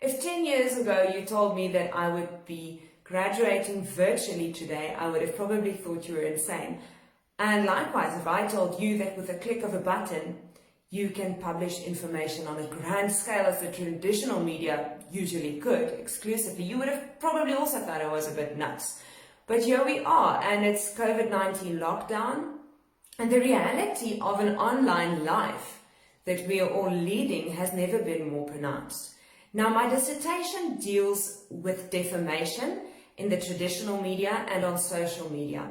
If 10 years ago you told me that I would be graduating virtually today, I would have probably thought you were insane. And likewise, if I told you that with a click of a button, you can publish information on a grand scale as the traditional media usually could, exclusively, you would have probably also thought I was a bit nuts. But here we are, and it's COVID-19 lockdown, and the reality of an online life that we are all leading has never been more pronounced. Now, my dissertation deals with defamation in the traditional media and on social media.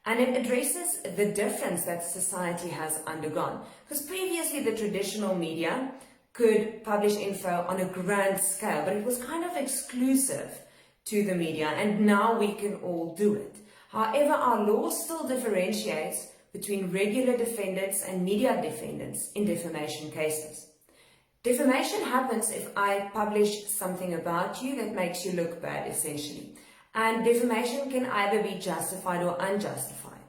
And it addresses the difference that society has undergone. Because previously the traditional media could publish info on a grand scale, but it was kind of exclusive to the media, and now we can all do it. However, our law still differentiates between regular defendants and media defendants in defamation cases. Defamation happens if I publish something about you that makes you look bad, essentially. And defamation can either be justified or unjustified.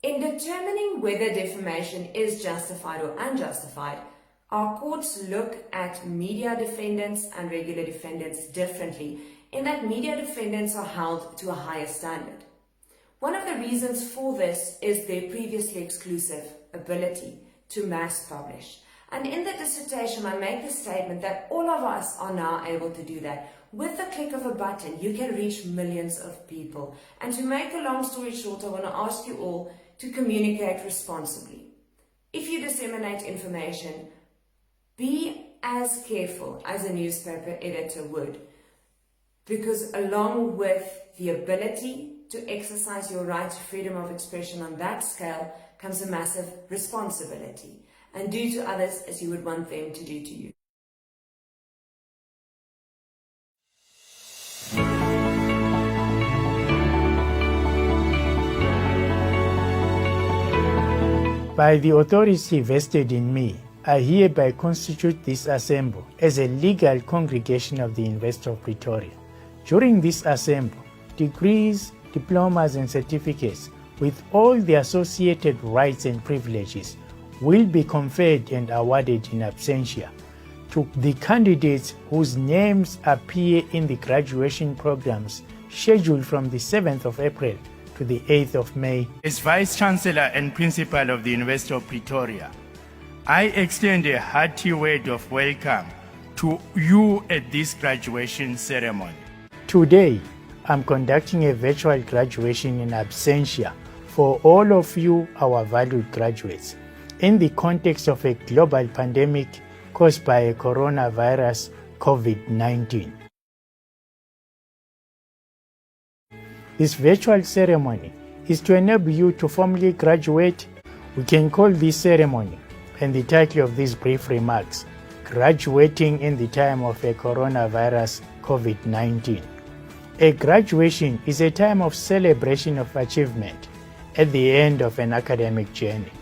In determining whether defamation is justified or unjustified, our courts look at media defendants and regular defendants differently, in that media defendants are held to a higher standard. One of the reasons for this is their previously exclusive ability to mass publish. And in the dissertation, I make the statement that all of us are now able to do that. With the click of a button, you can reach millions of people. And to make a long story short, I want to ask you all to communicate responsibly. If you disseminate information, be as careful as a newspaper editor would. Because along with the ability to exercise your right to freedom of expression on that scale comes a massive responsibility. And do to others as you would want them to do to you. By the authority vested in me, I hereby constitute this assembly as a legal congregation of the University of Pretoria. During this assembly, degrees, diplomas and certificates with all the associated rights and privileges will be conferred and awarded in absentia to the candidates whose names appear in the graduation programs scheduled from the 7th of April to the 8th of May. As Vice Chancellor and Principal of the University of Pretoria, I extend a hearty word of welcome to you at this graduation ceremony. Today, I'm conducting a virtual graduation in absentia for all of you, our valued graduates, in the context of a global pandemic caused by a coronavirus, COVID-19. This virtual ceremony is to enable you to formally graduate. We can call this ceremony, and the title of these brief remarks, Graduating in the Time of a Coronavirus, COVID-19. A graduation is a time of celebration of achievement at the end of an academic journey.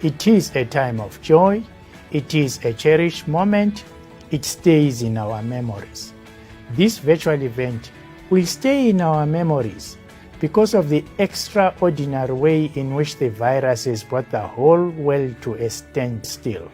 It is a time of joy, it is a cherished moment, it stays in our memories. This virtual event will stay in our memories because of the extraordinary way in which the virus has brought the whole world to a standstill.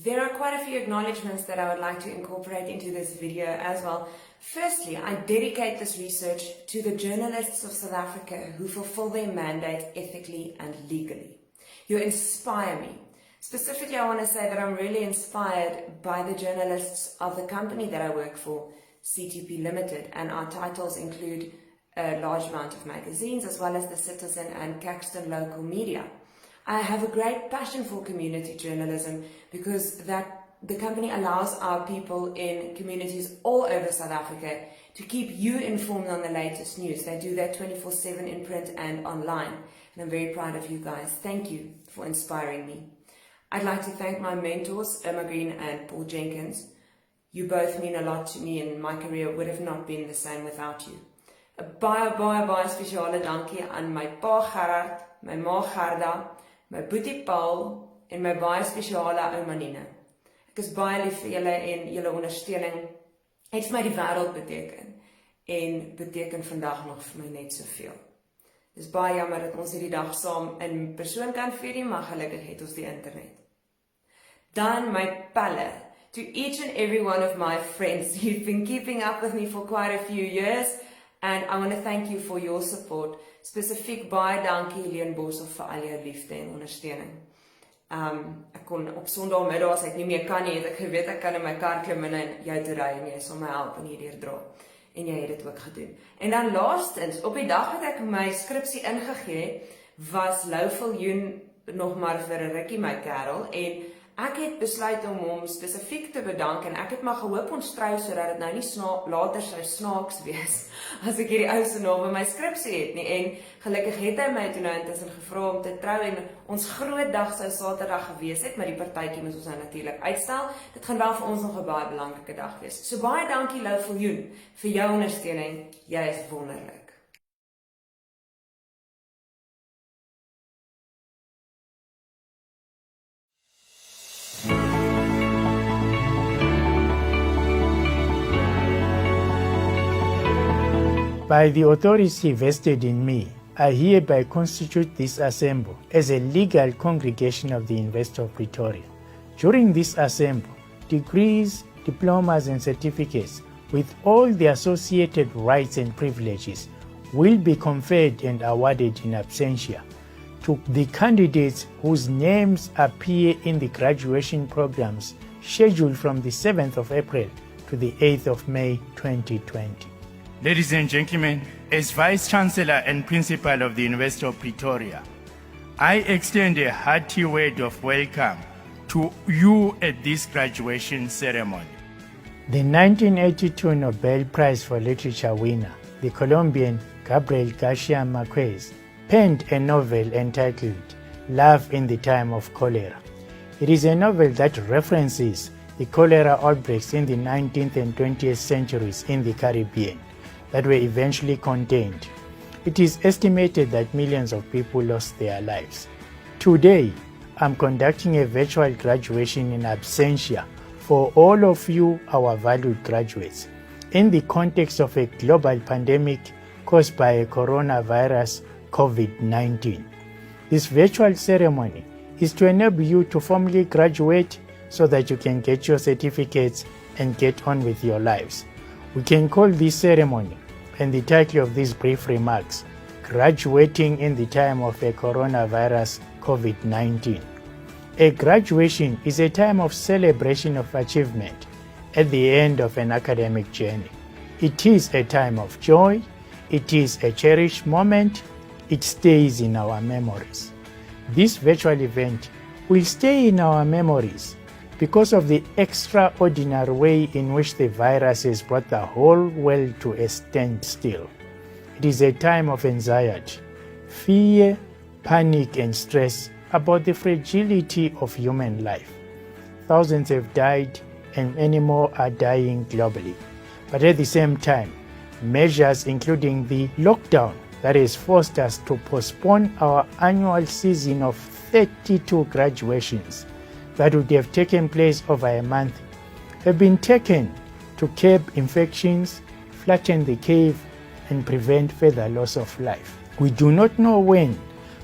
There are quite a few acknowledgements that I would like to incorporate into this video as well. Firstly, I dedicate this research to the journalists of South Africa who fulfill their mandate ethically and legally. You inspire me. Specifically, I want to say that I'm really inspired by the journalists of the company that I work for, CTP Limited, and our titles include a large amount of magazines as well as the Citizen and Caxton local media. I have a great passion for community journalism because the company allows our people in communities all over South Africa to keep you informed on the latest news. They do that 24/7 in print and online, and I'm very proud of you guys. Thank you for inspiring me. I'd like to thank my mentors, Irma Green and Paul Jenkins. You both mean a lot to me, and my career would have not been the same without you. 'n baie spesiale dankie aan my pa Gerard, my ma Gerda, my boetie Paul en my baie spesiale ouma Nina. Ek is baie lief vir julle en julle ondersteuning het vir my die wêreld beteken en beteken vandag nog vir my net soveel. Dis baie jammer dat ons hierdie dag saam in persoon kan vier, maar gelukkig het ons die internet. Dan my palle. To each and every one of my friends, you've been keeping up with me for quite a few years, and I want to thank you for your support. Spesifiek baie dankie Helene Boshoff vir al jou liefde en ondersteuning. Ek kon op Sondagmiddag as ek nie meer kan nie, het ek geweet ek kan in my kar klim en jou toe ry en jy sal my help en hierdeur dra. En jy het dit ook gedoen. En dan laastens, op die dag wat ek my skripsie ingegee, was Lou Viljoen nog maar vir 'n rukkie my kerel, en ek het besluit om hom spesifiek te bedank, en ek het maar gehoop ons trou sodat dit nou nie later sou snaaks wees as ek hierdie ou se naam in my skripsie het nie. En gelukkig het hy my toe nou intussen gevra om te trou, en ons groot dag sou Saterdag gewees het, maar die partytjie moes ons nou natuurlik uitstel. Dit gaan wel vir ons nog 'n baie belangrike dag wees. So baie dankie Lou Viljoen vir jou ondersteuning. Jy is wonderlik. By the authority vested in me, I hereby constitute this assembly as a legal congregation of the University of Pretoria. During this assembly, degrees, diplomas and certificates with all the associated rights and privileges will be conferred and awarded in absentia to the candidates whose names appear in the graduation programs scheduled from the 7th of April to the 8th of May 2020. Ladies and gentlemen, as Vice Chancellor and Principal of the University of Pretoria, I extend a hearty word of welcome to you at this graduation ceremony. The 1982 Nobel Prize for Literature winner, the Colombian Gabriel Garcia Marquez, penned a novel entitled Love in the Time of Cholera. It is a novel that references the cholera outbreaks in the 19th and 20th centuries in the Caribbean that were eventually contained. It is estimated that millions of people lost their lives. Today, I'm conducting a virtual graduation in absentia for all of you, our valued graduates, in the context of a global pandemic caused by a coronavirus COVID-19. This virtual ceremony is to enable you to formally graduate so that you can get your certificates and get on with your lives. We can call this ceremony, and the title of these brief remarks, Graduating in the Time of a Coronavirus COVID-19. A graduation is a time of celebration of achievement at the end of an academic journey. It is a time of joy, it is a cherished moment, it stays in our memories. This virtual event will stay in our memories because of the extraordinary way in which the virus has brought the whole world to a standstill. It is a time of anxiety, fear, panic, and stress about the fragility of human life. Thousands have died and many more are dying globally. But at the same time, measures including the lockdown that has forced us to postpone our annual season of 32 graduations that would have taken place over a month have been taken to curb infections, flatten the curve, and prevent further loss of life. We do not know when,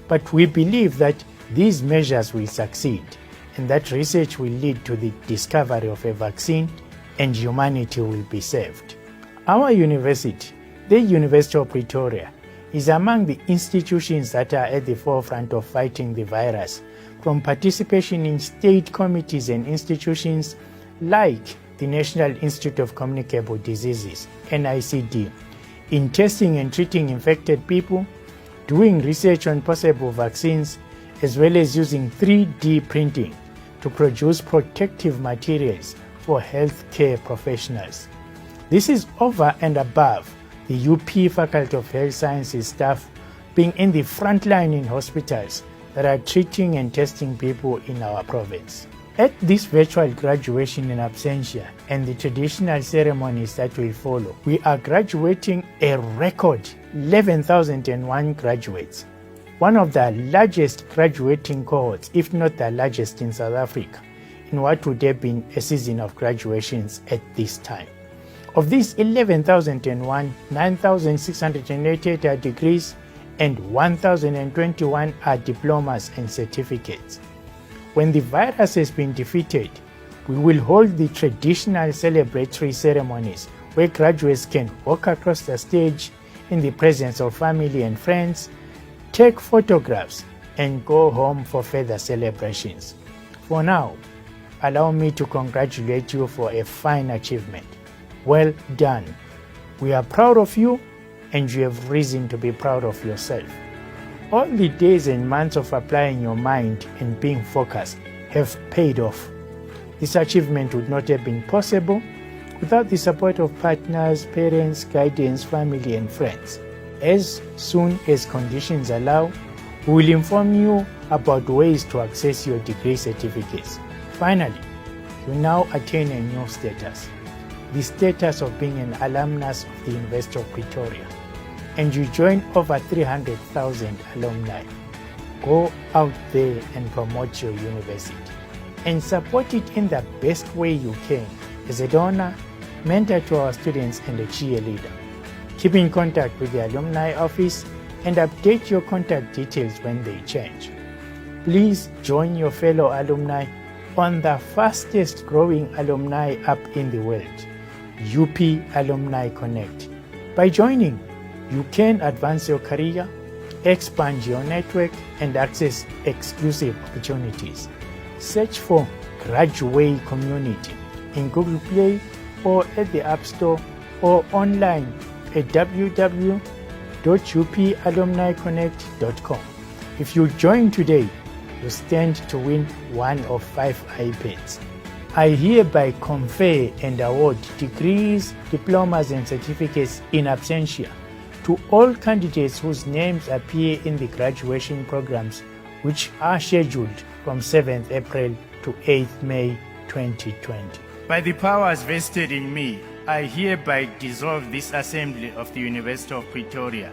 but we believe that these measures will succeed and that research will lead to the discovery of a vaccine and humanity will be saved. Our university, the University of Pretoria, is among the institutions that are at the forefront of fighting the virus, from participation in state committees and institutions like the National Institute of Communicable Diseases, NICD, in testing and treating infected people, doing research on possible vaccines, as well as using 3D printing to produce protective materials for healthcare professionals. This is over and above the UP Faculty of Health Sciences staff being in the front line in hospitals that are treating and testing people in our province. At this virtual graduation in absentia and the traditional ceremonies that will follow, we are graduating a record 11,001 graduates, one of the largest graduating cohorts, if not the largest in South Africa, in what would have been a season of graduations at this time. Of these 11,001, 9,688 are degrees and 1,021 are diplomas and certificates. When the virus has been defeated, we will hold the traditional celebratory ceremonies where graduates can walk across the stage in the presence of family and friends, take photographs, and go home for further celebrations. For now, allow me to congratulate you for a fine achievement. Well done. We are proud of you, and you have reason to be proud of yourself. All the days and months of applying your mind and being focused have paid off. This achievement would not have been possible without the support of partners, parents, guidance, family, and friends. As soon as conditions allow, we will inform you about ways to access your degree certificates. Finally, you now attain a new status, the status of being an alumnus of the University of Pretoria, and you join over 300,000 alumni. Go out there and promote your university and support it in the best way you can as a donor, mentor to our students, and a cheerleader. Keep in contact with the alumni office and update your contact details when they change. Please join your fellow alumni on the fastest growing alumni app in the world, UP Alumni Connect. By joining, you can advance your career, expand your network, and access exclusive opportunities. Search for Graduate Community in Google Play or at the App Store or online at www.upalumniconnect.com. If you join today, you stand to win one of 5 iPads. I hereby confer and award degrees, diplomas, and certificates in absentia to all candidates whose names appear in the graduation programs which are scheduled from 7th April to 8th May 2020. By the powers vested in me, I hereby dissolve this Assembly of the University of Pretoria.